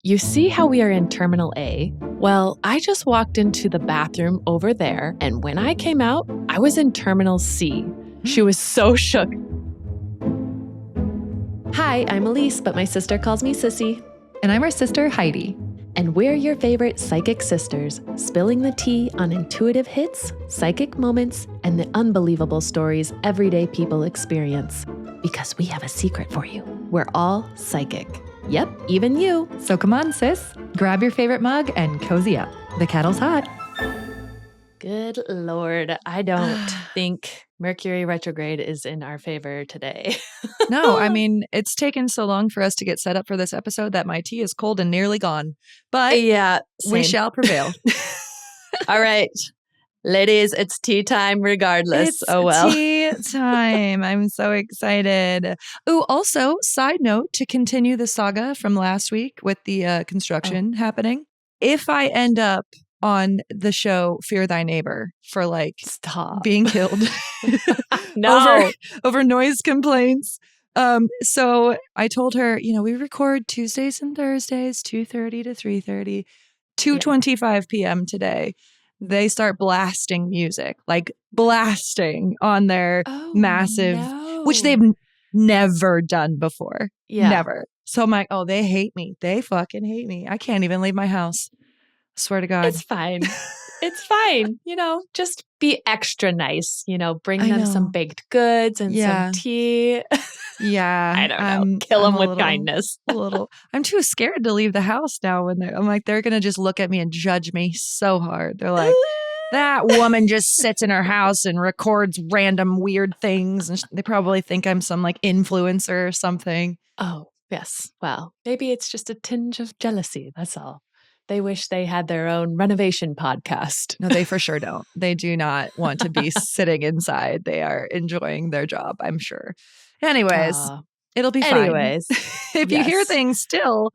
You see how we are in Terminal A? Well, I just walked into the bathroom over there, and when I came out, I was in Terminal C. She was so shook. Hi, I'm Elise, but my sister calls me Sissy. And I'm her sister, Heidi. And we're your favorite psychic sisters, spilling the tea on intuitive hits, psychic moments, and the unbelievable stories everyday people experience. Because we have a secret for you. We're all psychic. Yep, even you. So come on, sis. Grab your favorite mug and cozy up. The kettle's hot. Good Lord. I don't think Mercury retrograde is in our favor today. No, I mean, it's taken so long for us to get set up for this episode that my tea is cold and nearly gone. But yeah, we shall prevail. All right. Ladies, it's tea time regardless. It's well. Tea time. I'm so excited. Oh, also, side note to continue the saga from last week with the construction happening. If I end up on the show Fear Thy Neighbor for Stop being killed no over noise complaints. So I told her, we record Tuesdays and Thursdays, 2:30 to 3:30, 2:25 p.m. today. They start blasting music, blasting on their massive, which they've never done before. Yeah. Never. So I'm like, oh, they hate me. They fucking hate me. I can't even leave my house. I swear to God. It's fine. It's fine. Just be extra nice. Bring them some baked goods and some tea. Yeah. I don't know. Kill them with kindness. I'm too scared to leave the house now I'm like, they're going to just look at me and judge me so hard. They're like, that woman just sits in her house and records random weird things. And they probably think I'm some influencer or something. Oh, yes. Well, maybe it's just a tinge of jealousy. That's all. They wish they had their own renovation podcast. No, they for sure don't. They do not want to be sitting inside. They are enjoying their job, I'm sure. Anyways, it'll be fine. If you hear things still,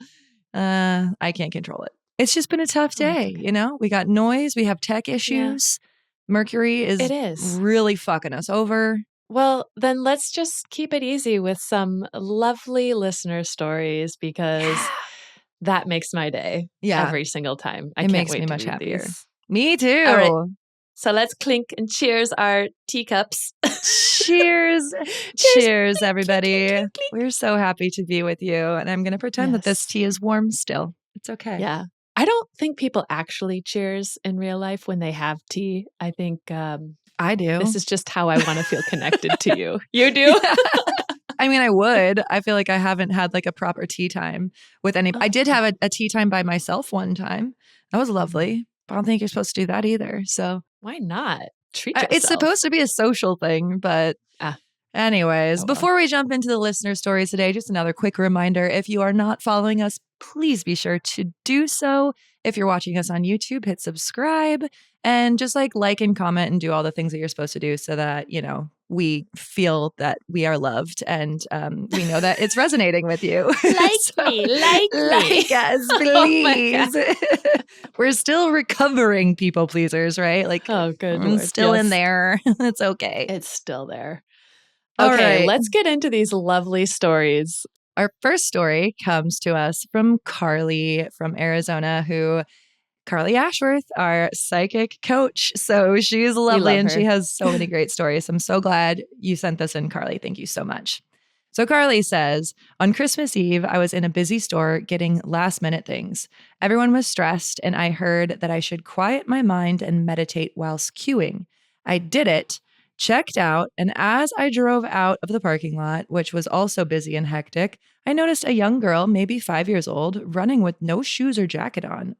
I can't control it. It's just been a tough day, We got noise. We have tech issues. Yeah. Mercury is really fucking us over. Well, then let's just keep it easy with some lovely listener stories because that makes my day every single time. It makes me much happier. Me too. All right. So let's clink and cheers our teacups. Cheers. Cheers, everybody. Clink, clink, clink. We're so happy to be with you. And I'm going to pretend that this tea is warm still. It's okay. Yeah. I don't think people actually cheers in real life when they have tea. I think I do. This is just how I want to feel connected to you. You do? I mean, I would. I feel like I haven't had a proper tea time with any. I did have a tea time by myself one time. That was lovely. But I don't think you're supposed to do that either. So why not? Treat yourself. It's supposed to be a social thing, but anyways, before we jump into the listener stories today, just another quick reminder. If you are not following us, please be sure to do so. If you're watching us on YouTube, hit subscribe and just like and comment and do all the things that you're supposed to do so that, we feel that we are loved and we know that it's resonating with you. Like us, please. We're still recovering people pleasers, right? Good I'm Lord. still in there. It's okay. It's still there. All Okay, right. Let's get into these lovely stories. Our first story comes to us from Carly from Arizona, Carly Ashworth, our psychic coach. So she's lovely and she has so many great stories. I'm so glad you sent this in, Carly. Thank you so much. So Carly says, on Christmas Eve, I was in a busy store getting last minute things. Everyone was stressed and I heard that I should quiet my mind and meditate whilst queuing. I did it, checked out, and as I drove out of the parking lot, which was also busy and hectic, I noticed a young girl, maybe 5 years old, running with no shoes or jacket on.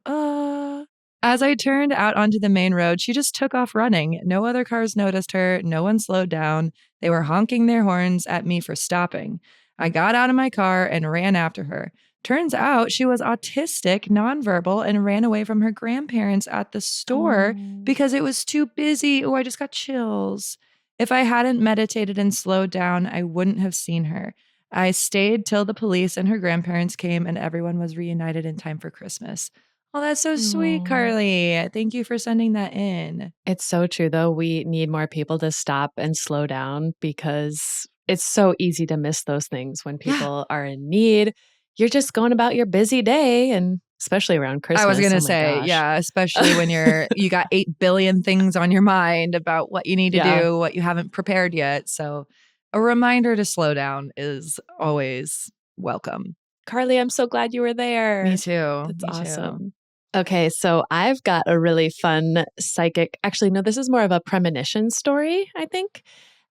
As I turned out onto the main road, she just took off running. No other cars noticed her. No one slowed down. They were honking their horns at me for stopping. I got out of my car and ran after her. Turns out she was autistic, nonverbal, and ran away from her grandparents at the store because it was too busy. Oh, I just got chills. If I hadn't meditated and slowed down, I wouldn't have seen her. I stayed till the police and her grandparents came and everyone was reunited in time for Christmas. Oh, that's so sweet, Carly. Thank you for sending that in. It's so true, though. We need more people to stop and slow down because it's so easy to miss those things when people are in need. You're just going about your busy day and especially around Christmas. I was going to my say, gosh. yeah, especially when you got 8 billion things on your mind about what you need to do, what you haven't prepared yet. So a reminder to slow down is always welcome. Carly, I'm so glad you were there. Me too. That's Me awesome. too. Okay, so I've got a really fun psychic. Actually, no, this is more of a premonition story, I think.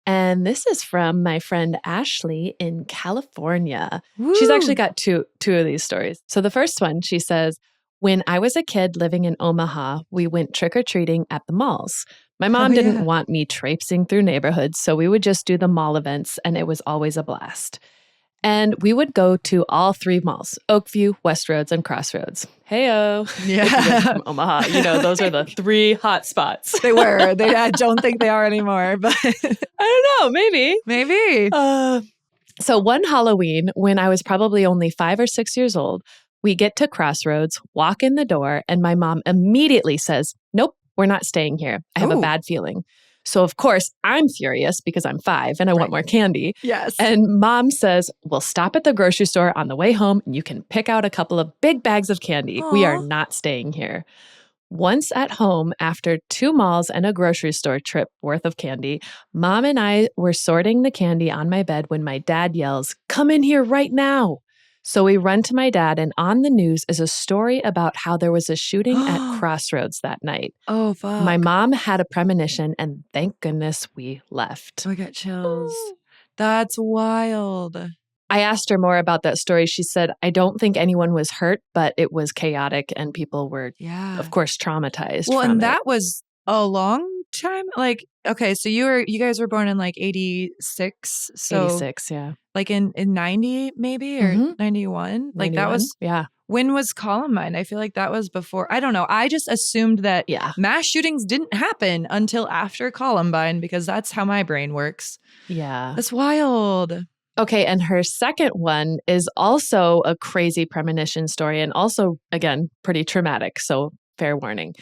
And this is from my friend Ashley in California. Woo! She's actually got two of these stories. So the first one, she says, when I was a kid living in Omaha, we went trick-or-treating at the malls. My mom didn't want me traipsing through neighborhoods, so we would just do the mall events, and it was always a blast. And we would go to all 3 malls, Oakview, Westroads, and Crossroads. Hey-o. Yeah. From Omaha. Those are the 3 hot spots. They were. I don't think they are anymore, but I don't know. Maybe. Maybe. So one Halloween, when I was probably only 5 or 6 years old, we get to Crossroads, walk in the door, and my mom immediately says, nope, we're not staying here. I have a bad feeling. So, of course, I'm furious because I'm 5 and I want more candy. Yes. And mom says, we'll stop at the grocery store on the way home and you can pick out a couple of big bags of candy. Aww. We are not staying here. Once at home, after 2 malls and a grocery store trip worth of candy, mom and I were sorting the candy on my bed when my dad yells, come in here right now. So we run to my dad, and on the news is a story about how there was a shooting at Crossroads that night. Oh, fuck. My mom had a premonition, and thank goodness we left. Oh, I got chills. That's wild. I asked her more about that story. She said, I don't think anyone was hurt, but it was chaotic, and people were, of course, traumatized. Well, and it. that was a long time. Like, okay, so you guys were born in like 86. So 86, yeah. Like in 90 maybe or 91? Like 91? that was, when was Columbine? I feel like that was before. I don't know. I just assumed that mass shootings didn't happen until after Columbine because that's how my brain works. Yeah. That's wild. Okay, and her second one is also a crazy premonition story and also, again, pretty traumatic. So fair warning.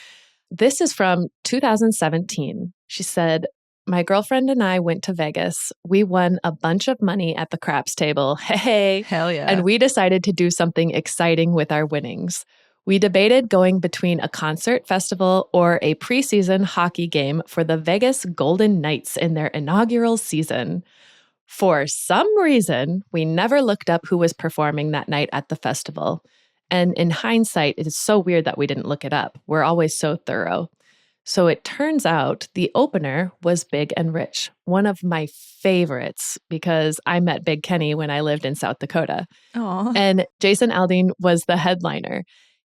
This is from 2017. She said, my girlfriend and I went to Vegas. We won a bunch of money at the craps table. Hey. Hell yeah. And we decided to do something exciting with our winnings. We debated going between a concert festival or a preseason hockey game for the Vegas Golden Knights in their inaugural season. For some reason, we never looked up who was performing that night at the festival. And in hindsight, it is so weird that we didn't look it up. We're always so thorough. So it turns out the opener was Big and Rich, one of my favorites because I met Big Kenny when I lived in South Dakota. Aww. And Jason Aldean was the headliner.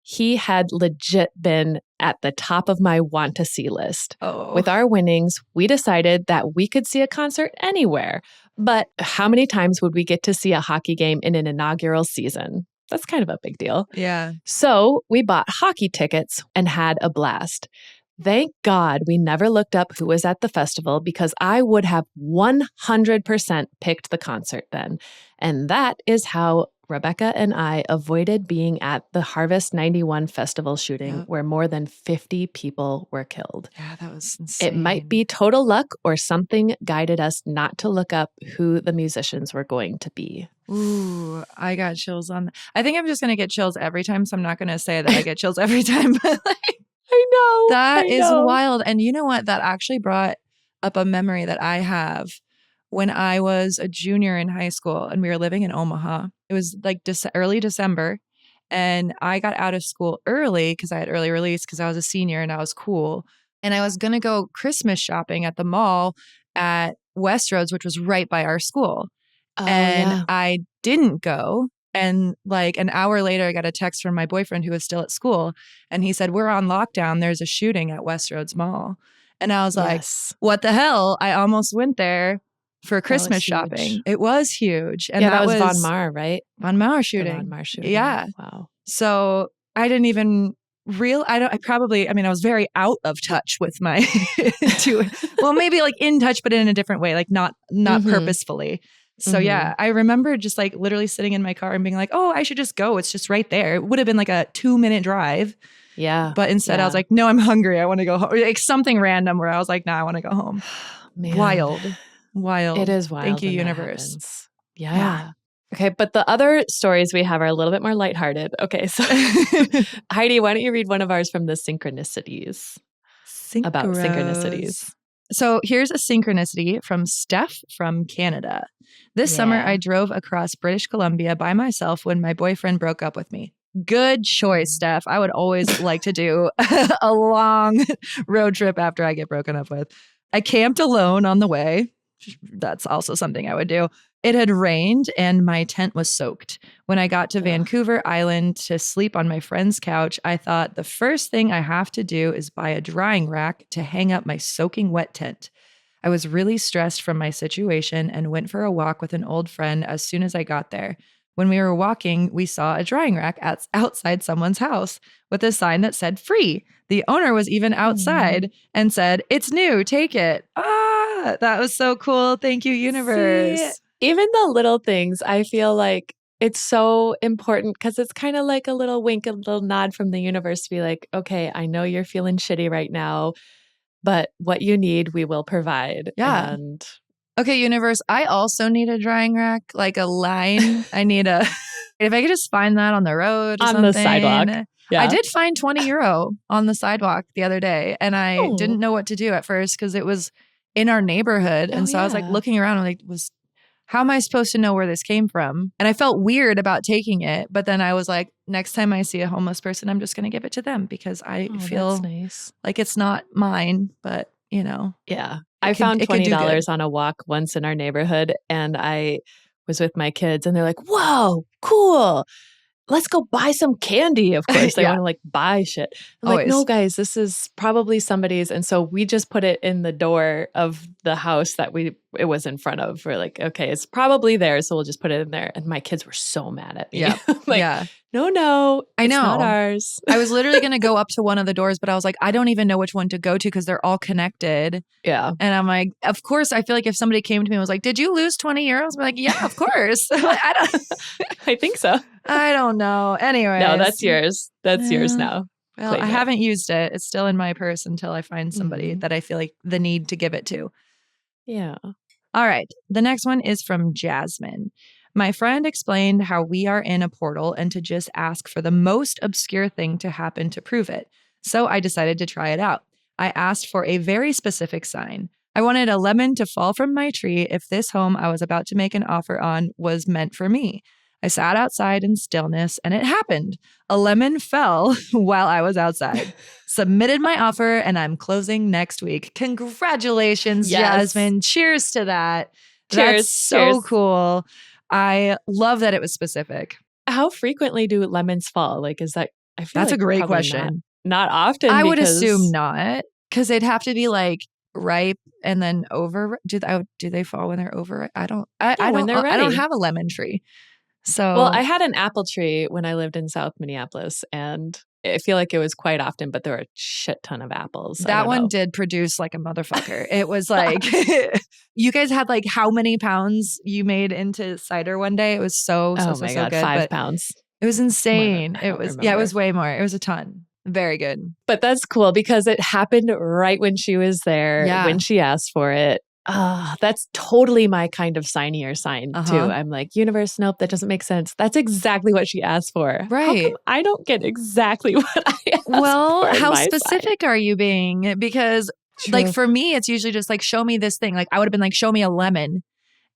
He had legit been at the top of my want to see list. Oh. With our winnings, we decided that we could see a concert anywhere. But how many times would we get to see a hockey game in an inaugural season? That's kind of a big deal. Yeah. So we bought hockey tickets and had a blast. Thank God we never looked up who was at the festival because I would have 100% picked the concert then. And that is how Rebecca and I avoided being at the Harvest 91 festival shooting where more than 50 people were killed. Yeah, that was insane. It might be total luck or something guided us not to look up who the musicians were going to be. Ooh, I got chills on that. I think I'm just going to get chills every time, so I'm not going to say that I get chills every time. But I know. That is wild. And you know what? That actually brought up a memory that I have when I was a junior in high school and we were living in Omaha. It was like early December and I got out of school early because I had early release because I was a senior and I was cool. And I was going to go Christmas shopping at the mall at Westroads, which was right by our school. I didn't go. And like an hour later, I got a text from my boyfriend who was still at school. And he said, we're on lockdown. There's a shooting at Westroads Mall. And I was like, what the hell? I almost went there for Christmas shopping. It was huge. And that was Von Mar, right? Von Mar shooting. Von Mar shooting. Yeah. Wow. So I didn't even I was very out of touch with my, well, maybe like in touch, but in a different way, like not purposefully. So yeah, I remember just like literally sitting in my car and being like, oh, I should just go. It's just right there. It would have been like a 2-minute drive. Yeah. But instead I was like, no, I'm hungry. I want to go home. Like something random where I was like, nah, I want to go home. Man. Wild. It is wild. Thank you, universe. Yeah. Okay, but the other stories we have are a little bit more lighthearted. Okay, so Heidi, why don't you read one of ours from the Synchronicities? About synchronicities. So here's a synchronicity from Steph from Canada. This summer, I drove across British Columbia by myself when my boyfriend broke up with me. Good choice, Steph. I would always like to do a long road trip after I get broken up with. I camped alone on the way. That's also something I would do. It had rained and my tent was soaked. When I got to Vancouver Island to sleep on my friend's couch, I thought the first thing I have to do is buy a drying rack to hang up my soaking wet tent. I was really stressed from my situation and went for a walk with an old friend as soon as I got there. When we were walking, we saw a drying rack outside someone's house with a sign that said free. The owner was even outside and said, "It's new, take it." Ah, that was so cool. Thank you, universe. See, even the little things, I feel like it's so important because it's kind of like a little wink, a little nod from the universe to be like, okay, I know you're feeling shitty right now, but what you need, we will provide. Yeah. And okay, universe, I also need a drying rack, like a line. I need if I could just find that on the road or on something. the sidewalk. Yeah. I did find 20 euro on the sidewalk the other day, and I didn't know what to do at first because it was in our neighborhood. And so I was like looking around, I'm like, how am I supposed to know where this came from? And I felt weird about taking it. But then I was like, next time I see a homeless person, I'm just going to give it to them because I feel like it's not mine, but you know. Yeah. I found $20 on a walk once in our neighborhood, and I was with my kids and they're like, whoa, cool. Let's go buy some candy. Of course, they want to like buy shit. I'm like, no, guys, this is probably somebody's. And so we just put it in the door of the house that it was in front of. We're like, okay, it's probably there. So we'll just put it in there. And my kids were so mad at me. Yeah. Like, no, I know. It's not ours. I was literally going to go up to one of the doors, but I was like, I don't even know which one to go to because they're all connected. Yeah. And I'm like, of course, I feel like if somebody came to me and was like, did you lose 20 euros? I'm like, yeah, of course. I think so. I don't know. Anyway. No, that's yours. That's yours now. Well, I haven't used it. It's still in my purse until I find somebody that I feel like the need to give it to. Yeah. All right. The next one is from Jasmine. My friend explained how we are in a portal and to just ask for the most obscure thing to happen to prove it. So I decided to try it out. I asked for a very specific sign. I wanted a lemon to fall from my tree if this home I was about to make an offer on was meant for me. I sat outside in stillness and it happened. A lemon fell while I was outside. Submitted my offer and I'm closing next week. Congratulations, Jasmine. Cheers to that. Cheers. That's so cool. I love that it was specific. How frequently do lemons fall? Like, is that, I feel that's like a great question. Not often. I would assume not because they'd have to be like ripe and then over. Do they fall when they're over? I don't have a lemon tree. So, well, I had an apple tree when I lived in South Minneapolis, and I feel like it was quite often, but there were a shit ton of apples. That one did produce like a motherfucker. It was like, you guys had like how many pounds you made into cider one day? It was so God, good. 5 pounds. It was insane. It was way more. It was a ton. Very good. But that's cool because it happened right when she was there, when she asked for it. That's totally my kind of signier sign too. I'm like, universe, nope, that doesn't make sense. That's exactly what she asked for. Right. How come I don't get exactly what I asked for? Well, how specific are you being? Because like for me, it's usually just like, show me this thing. Like I would have been like, show me a lemon.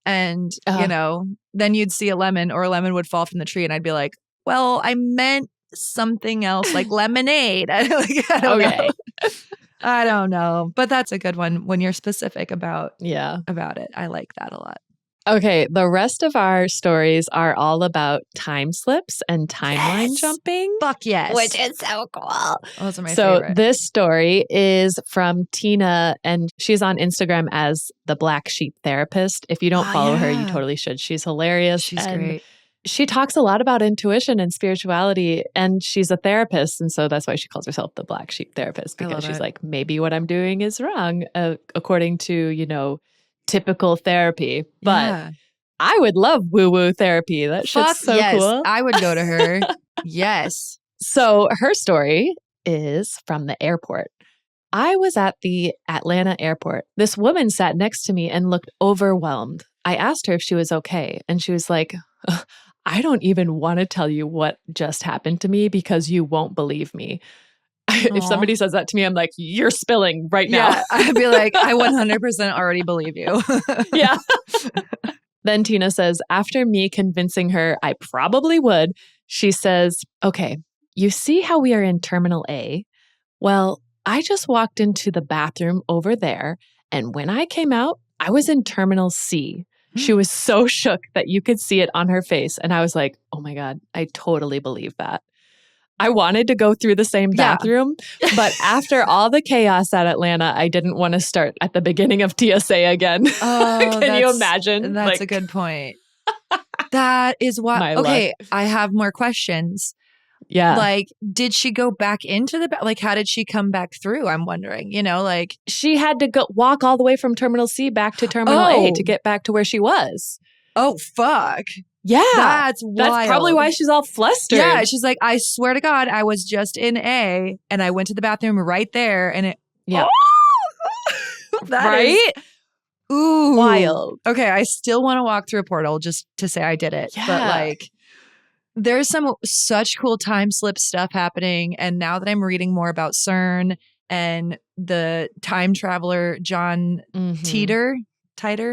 And, you know, then you'd see a lemon or a lemon would fall from the tree. And I'd be like, well, I meant something else like lemonade. I don't know. I don't know, but that's a good one when you're specific about it. I like that a lot. Okay, the rest of our stories are all about time slips and timeline jumping. Fuck yes. Which is so cool. Those are my favorite. So this story is from Tina, and she's on Instagram as the Black Sheep Therapist. If you don't follow her, you totally should. She's hilarious. She's great. She talks a lot about intuition and spirituality, and she's a therapist. And so that's why she calls herself the Black Sheep Therapist, because she's like, maybe what I'm doing is wrong, according to, you know, typical therapy. But I would love woo-woo therapy. That shit's so cool. I would go to her. Yes. So her story is from the airport. I was at the Atlanta airport. This woman sat next to me and looked overwhelmed. I asked her if she was okay, and she was like, I don't even want to tell you what just happened to me because you won't believe me. If somebody says that to me, I'm like, you're spilling right now. Yeah, I'd be like, I 100% already believe you. Yeah. Then Tina says, after me convincing her I probably would, she says, okay, you see how we are in Terminal A? Well, I just walked into the bathroom over there, and when I came out, I was in Terminal C. She was so shook that you could see it on her face. And I was like, oh my God, I totally believe that. I wanted to go through the same bathroom, but after all the chaos at Atlanta, I didn't want to start at the beginning of TSA again. Oh, Can you imagine? That's a good point. That is why. Okay, I have more questions. Yeah. Like, did she go back into the like? How did she come back through? I'm wondering. You know, like she had to go walk all the way from Terminal C back to Terminal A to get back to where she was. Oh, fuck. Yeah. That's wild. That's probably why she's all flustered. Yeah. She's like, I swear to God, I was just in A and I went to the bathroom right there and it. Yeah. Oh! Right? Ooh. Wild. Okay. I still want to walk through a portal just to say I did it. Yeah. But like, there's some such cool time slip stuff happening. And now that I'm reading more about CERN and the time traveler, John Titor,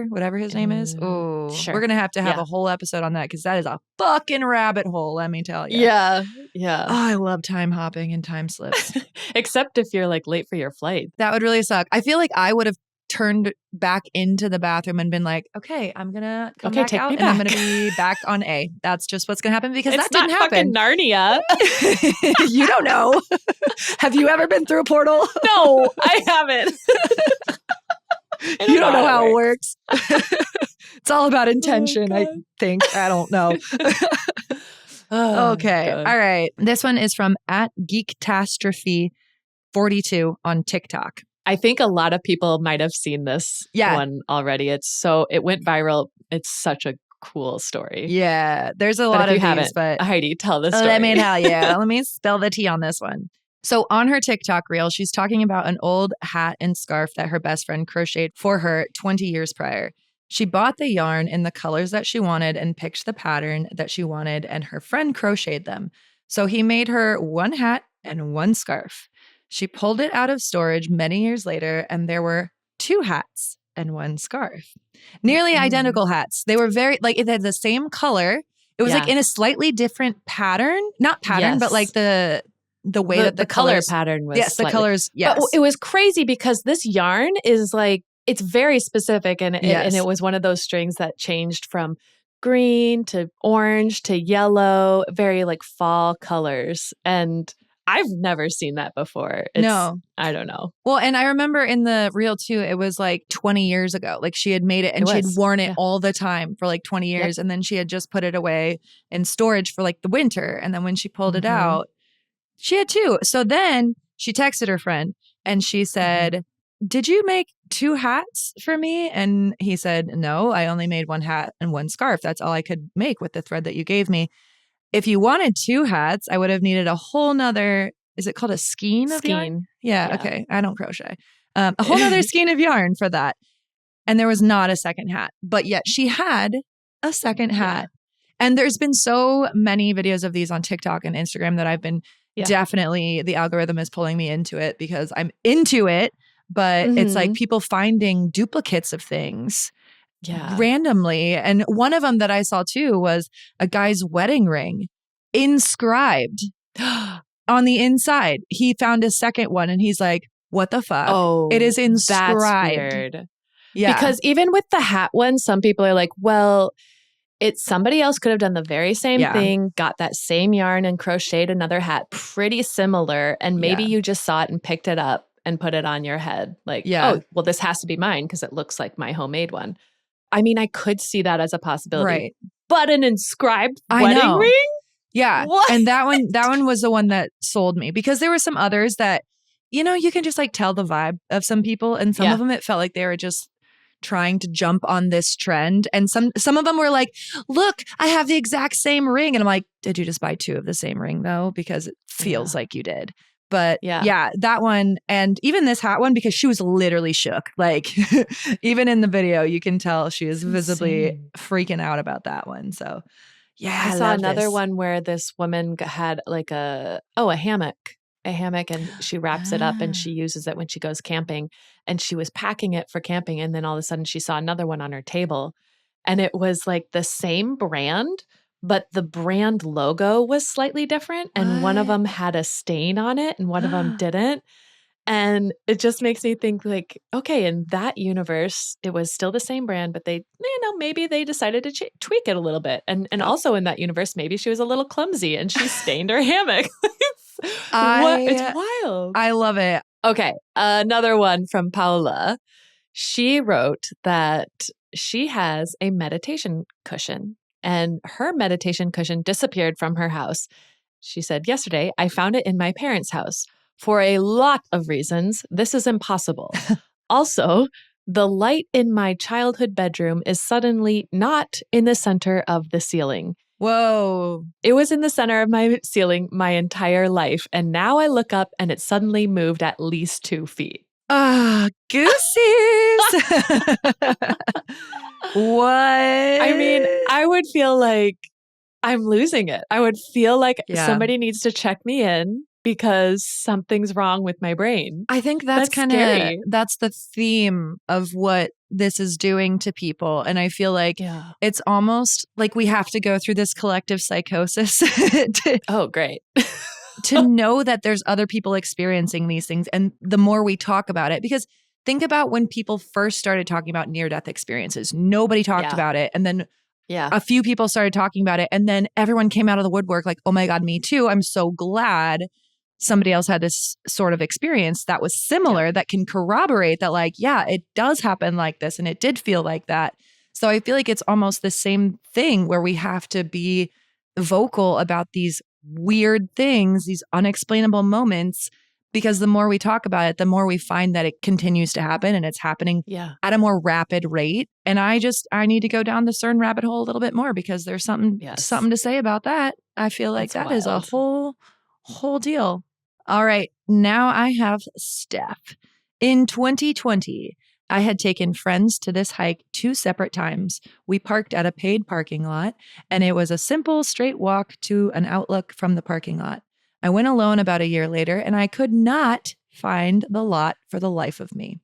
whatever his name is. Oh, sure. We're going to have a whole episode on that because that is a fucking rabbit hole, let me tell you. Yeah. Yeah. Oh, I love time hopping and time slips. Except if you're like late for your flight. That would really suck. I feel like I would have turned back into the bathroom and been like, okay, I'm going to come back out and I'm going to be back on A. That's just what's going to happen because that didn't happen. It's not fucking Narnia. You don't know. Have you ever been through a portal? No, I haven't. You don't know how it works. It's all about intention, I think. I don't know. Okay. God. All right. This one is from @Geektastrophe42 on TikTok. I think a lot of people might have seen this one already. It went viral. It's such a cool story. Yeah. There's a lot of these, but Heidi, tell the story. Let me tell you. Let me spill the tea on this one. So on her TikTok reel, she's talking about an old hat and scarf that her best friend crocheted for her 20 years prior. She bought the yarn in the colors that she wanted and picked the pattern that she wanted, and her friend crocheted them. So he made her one hat and one scarf. She pulled it out of storage many years later, and there were two hats and one scarf. Nearly identical hats. They were it had the same color. It was like in a slightly different pattern. Not pattern, but like the way that the color pattern was. Yes, the colors. Yes. But it was crazy because this yarn is like, it's very specific. And it was one of those strings that changed from green to orange to yellow, very like fall colors. And I've never seen that before. No. I don't know. Well, and I remember in the reel too, it was like 20 years ago. Like she had made it and she had worn it all the time for like 20 years. Yep. And then she had just put it away in storage for like the winter. And then when she pulled it out, she had two. So then she texted her friend and she said, did you make two hats for me? And he said, no, I only made one hat and one scarf. That's all I could make with the thread that you gave me. If you wanted two hats, I would have needed a whole nother, is it called a skein of yarn? Yeah. Okay. I don't crochet. A whole nother skein of yarn for that. And there was not a second hat, but yet she had a second hat. And there's been so many videos of these on TikTok and Instagram that I've been definitely, the algorithm is pulling me into it because I'm into it. But it's like people finding duplicates of things randomly. And one of them that I saw too was a guy's wedding ring inscribed on the inside. He found a second one and he's like, what the fuck? Oh, it is inscribed. That's weird. Yeah. Because even with the hat one, some people are like, well, somebody else could have done the very same thing, got that same yarn and crocheted another hat pretty similar. And maybe you just saw it and picked it up and put it on your head. Like, oh, well, this has to be mine because it looks like my homemade one. I mean, I could see that as a possibility. Right. But an inscribed wedding ring? Yeah. What? And that one was the one that sold me because there were some others that, you know, you can just like tell the vibe of some people. And some of them, it felt like they were just trying to jump on this trend. And some of them were like, look, I have the exact same ring. And I'm like, did you just buy two of the same ring though? Because it feels like you did. But that one and even this hat one, because she was literally shook. Like even in the video, you can tell she is visibly freaking out about that one. So Yeah, I saw another one where this woman had like a hammock. A hammock, and she wraps it up and she uses it when she goes camping. And she was packing it for camping, and then all of a sudden she saw another one on her table. And it was like the same brand, but the brand logo was slightly different. And one of them had a stain on it and one of them didn't. And it just makes me think like, okay, in that universe, it was still the same brand, but they, maybe they decided to tweak it a little bit. And also in that universe, maybe she was a little clumsy and she stained her hammock. It's wild. I love it. Okay. Another one from Paula. She wrote that she has a meditation cushion and her meditation cushion disappeared from her house. She said, yesterday, I found it in my parents' house. For a lot of reasons, this is impossible. Also, the light in my childhood bedroom is suddenly not in the center of the ceiling. Whoa. It was in the center of my ceiling my entire life. And now I look up and it suddenly moved at least 2 feet. Goosies. What? I mean, I would feel like I'm losing it. I would feel like somebody needs to check me in because something's wrong with my brain. I think that's kind of, that's the theme of what this is doing to people. And I feel like it's almost like we have to go through this collective psychosis. Great. To know that there's other people experiencing these things. And the more we talk about it, because think about when people first started talking about near-death experiences, nobody talked about it. And then a few people started talking about it. And then everyone came out of the woodwork like, oh my God, me too. I'm so glad somebody else had this sort of experience that was similar that can corroborate that like, yeah, it does happen like this. And it did feel like that. So I feel like it's almost the same thing where we have to be vocal about these weird things, these unexplainable moments, because the more we talk about it, the more we find that it continues to happen and it's happening at a more rapid rate. And I need to go down the CERN rabbit hole a little bit more because there's something to say about that. I feel like that is a whole deal. All right. Now I have Steph. In 2020, I had taken friends to this hike 2 separate times. We parked at a paid parking lot, and it was a simple, straight walk to an outlook from the parking lot. I went alone about a year later, and I could not find the lot for the life of me.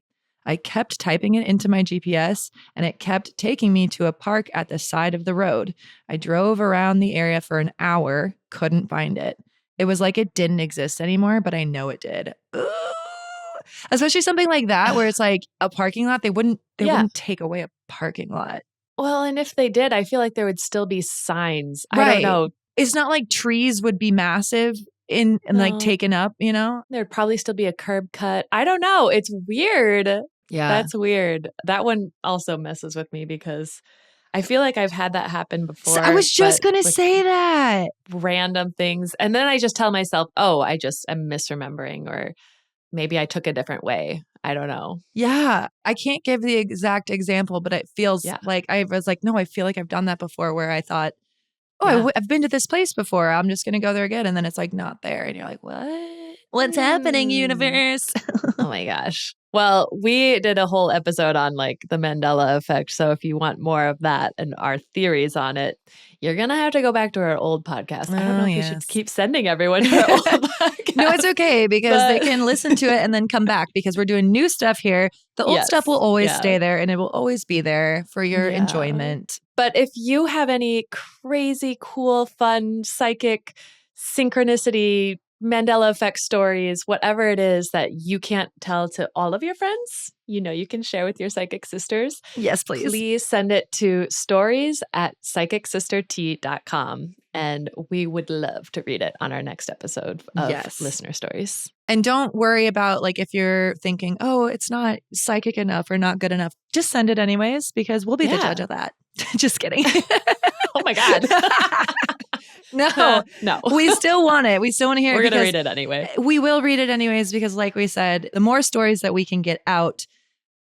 I kept typing it into my GPS, and it kept taking me to a park at the side of the road. I drove around the area for an hour, couldn't find it. It was like it didn't exist anymore, but I know it did. Ooh. Especially something like that where it's like a parking lot. They wouldn't take away a parking lot. Well, and if they did, I feel like there would still be signs. I don't know. It's not like trees would be massive and like taken up, you know? There'd probably still be a curb cut. I don't know. It's weird. Yeah. That's weird. That one also messes with me because I feel like I've had that happen before. So I was just going to say that. Random things. And then I just tell myself, I just am misremembering, or maybe I took a different way. I don't know. Yeah. I can't give the exact example, but it feels like I was like, no, I feel like I've done that before where I thought, I've been to this place before. I'm just going to go there again. And then it's like not there. And you're like, what? What's happening, universe? Oh my gosh. Well, we did a whole episode on like the Mandela effect. So if you want more of that and our theories on it, you're going to have to go back to our old podcast. I don't know if we should keep sending everyone to our old podcast. No, it's okay because they can listen to it and then come back because we're doing new stuff here. The old stuff will always stay there and it will always be there for your enjoyment. But if you have any crazy, cool, fun, psychic, synchronicity, Mandela effect stories, whatever it is that you can't tell to all of your friends, you can share with your psychic sisters. Yes, please. Please send it to stories@psychicsistertea.com. And we would love to read it on our next episode of Listener Stories. And don't worry about like if you're thinking, it's not psychic enough or not good enough. Just send it anyways because we'll be the judge of that. Just kidding. Oh my God. No. We still want it. We still want to hear it. We're going to read it anyway. We will read it anyways because like we said, the more stories that we can get out,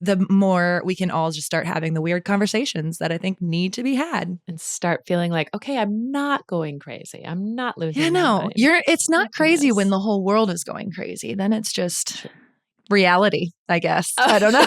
the more we can all just start having the weird conversations that I think need to be had. And start feeling like, okay, I'm not going crazy. I'm not losing my mind. It's not crazy when the whole world is going crazy. Then it's just reality, I guess. I don't know.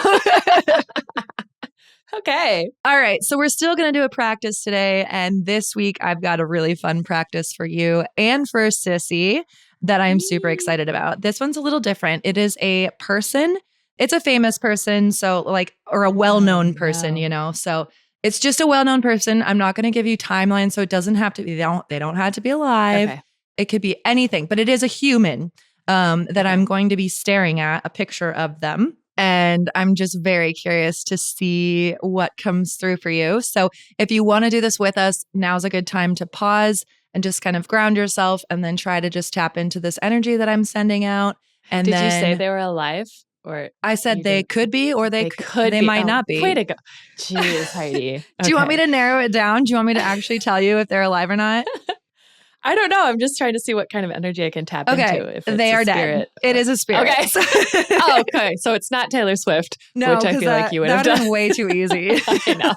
Okay. All right. So we're still going to do a practice today. And this week, I've got a really fun practice for you and for Sissy that I'm super excited about. This one's a little different. It is a person. It's a famous person. So or a well-known person, So it's just a well-known person. I'm not going to give you timeline. So it doesn't have to be, they don't have to be alive. Okay. It could be anything, but it is a human that I'm going to be staring at a picture of them. And I'm just very curious to see what comes through for you. So if you want to do this with us, now's a good time to pause and just kind of ground yourself and then try to just tap into this energy that I'm sending out. And Did you say they were alive? Or I said they could be, or they might not be. Way to go. Jeez, Heidi. Okay. Do you want me to narrow it down? Do you want me to actually tell you if they're alive or not? I don't know. I'm just trying to see what kind of energy I can tap into. If it's they are dead. It is a spirit. Okay. Okay. So it's not Taylor Swift, no, which I feel like you would have done. Way too easy. I know.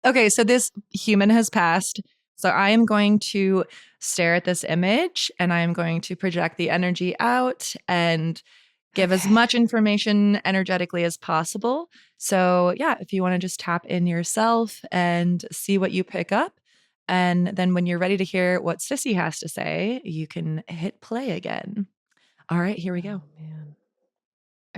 Okay. So this human has passed. So I am going to stare at this image and I am going to project the energy out and give as much information energetically as possible. So yeah, if you want to just tap in yourself and see what you pick up. And then when you're ready to hear what Sissy has to say, you can hit play again. All right, here we go. Oh, man.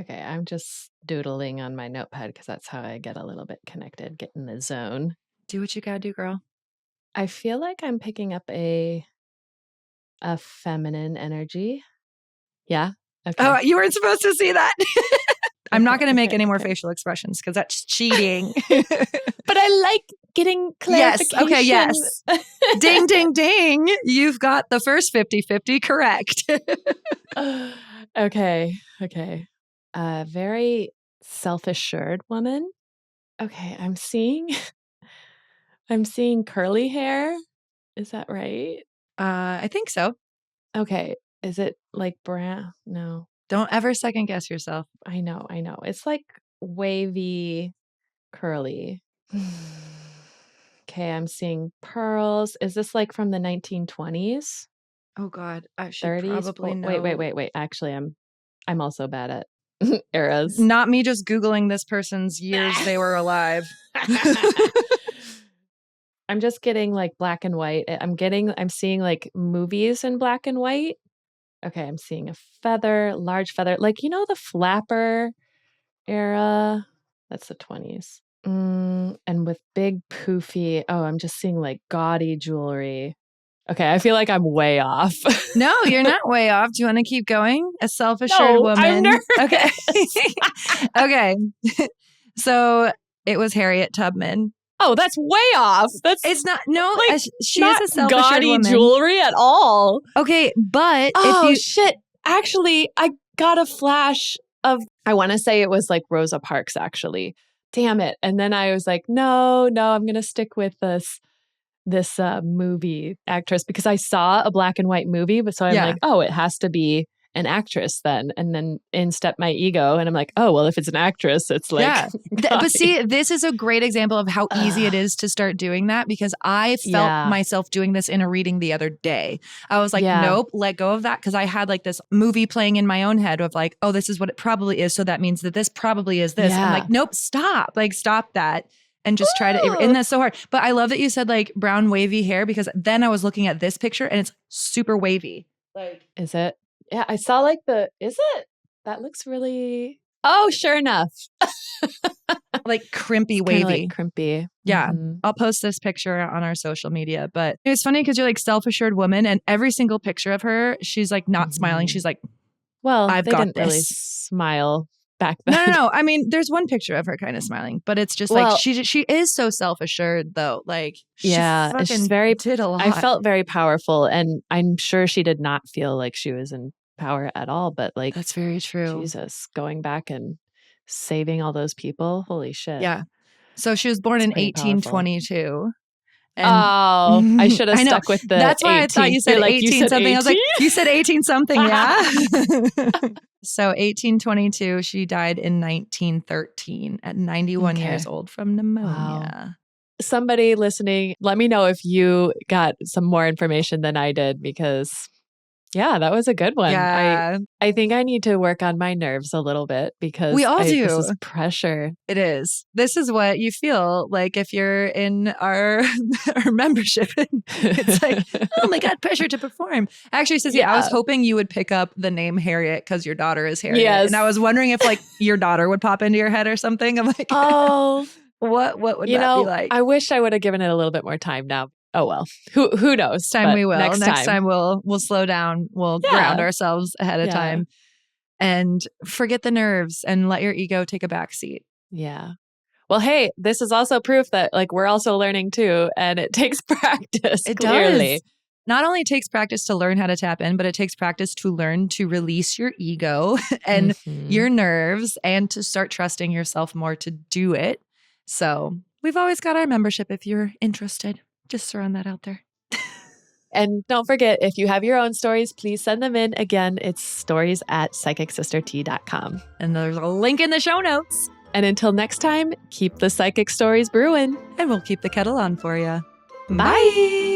Okay, I'm just doodling on my notepad because that's how I get a little bit connected, get in the zone. Do what you gotta do, girl. I feel like I'm picking up a feminine energy. Yeah. Okay. Oh, you weren't supposed to see that. I'm not going to make any more facial expressions because that's cheating. But I like getting clarification. Yes. Okay. Yes. Ding, ding, ding. You've got the first 50-50 correct. Okay. Very self-assured woman. Okay. I'm seeing curly hair. Is that right? I think so. Okay. Is it like brown? No. Don't ever second guess yourself. I know. It's like wavy, curly. Okay, I'm seeing pearls. Is this like from the 1920s? Oh God, I should 30s? probably know. Wait. Actually, I'm also bad at eras. Not me just Googling this person's years they were alive. I'm just getting like black and white. I'm seeing like movies in black and white. Okay, I'm seeing a feather, large feather. Like, the flapper era. That's the 20s. And with big poofy. Oh, I'm just seeing like gaudy jewelry. Okay, I feel like I'm way off. No, you're not way off. Do you want to keep going? A self-assured woman. I'm nervous. Okay. Okay. So it was Harriet Tubman. Oh, that's way off. It's not. No, like, she not is a self-assured gaudy woman. Jewelry at all. Okay, but shit! Actually, I got a flash of. I want to say it was like Rosa Parks. Actually, damn it! And then I was like, no, I'm gonna stick with this movie actress because I saw a black and white movie, but so I'm like, oh, it has to be an actress then. And then in stepped my ego and I'm like, oh, well, if it's an actress, it's like, But see, this is a great example of how easy it is to start doing that because I felt myself doing this in a reading the other day. I was like, nope, let go of that. Cause I had like this movie playing in my own head of like, oh, this is what it probably is. So that means that this probably is this. I'm like, nope, stop that. And just try to, and that's so hard. But I love that you said like brown wavy hair because then I was looking at this picture and it's super wavy. Like, is it? Yeah, I saw like is it? That looks really, oh, sure enough. Like crimpy wavy. Like crimpy. Yeah. Mm-hmm. I'll post this picture on our social media. But it's funny because you're like self-assured woman and every single picture of her, she's like not smiling. She's like, well, I've got this. Really smile back then. No. I mean, there's one picture of her kind of smiling, but it's just like she is so self-assured though. Like, she's very did a lot. I felt very powerful, and I'm sure she did not feel like she was in power at all. But like, that's very true. Jesus, going back and saving all those people, holy shit! Yeah. So she was born in 1822. And I should have stuck with the. That's why 18. I thought you said 18 something. 18? I was like, you said 18 something, yeah. So 1822, she died in 1913 at 91 years old from pneumonia. Wow. Somebody listening, let me know if you got some more information than I did because Yeah, that was a good one. Yeah. I think I need to work on my nerves a little bit because we all do. This is pressure. It is. This is what you feel like if you're in our membership. It's like, oh my God, pressure to perform. Actually, Sissy, I was hoping you would pick up the name Harriet because your daughter is Harriet. Yes. And I was wondering if like your daughter would pop into your head or something. I'm like, oh, what would that be like? I wish I would have given it a little bit more time now. Oh, well, who knows? Next time we will. Next time we'll slow down. We'll ground ourselves ahead of time and forget the nerves and let your ego take a back seat. Yeah. Well, hey, this is also proof that like we're also learning too. And it takes practice. It clearly. Does. Not only takes practice to learn how to tap in, but it takes practice to learn to release your ego and your nerves and to start trusting yourself more to do it. So we've always got our membership if you're interested. Just throwing that out there. And don't forget, if you have your own stories, please send them in. Again, it's stories@psychicsistertea.com. And there's a link in the show notes. And until next time, keep the psychic stories brewing. And we'll keep the kettle on for you. Bye.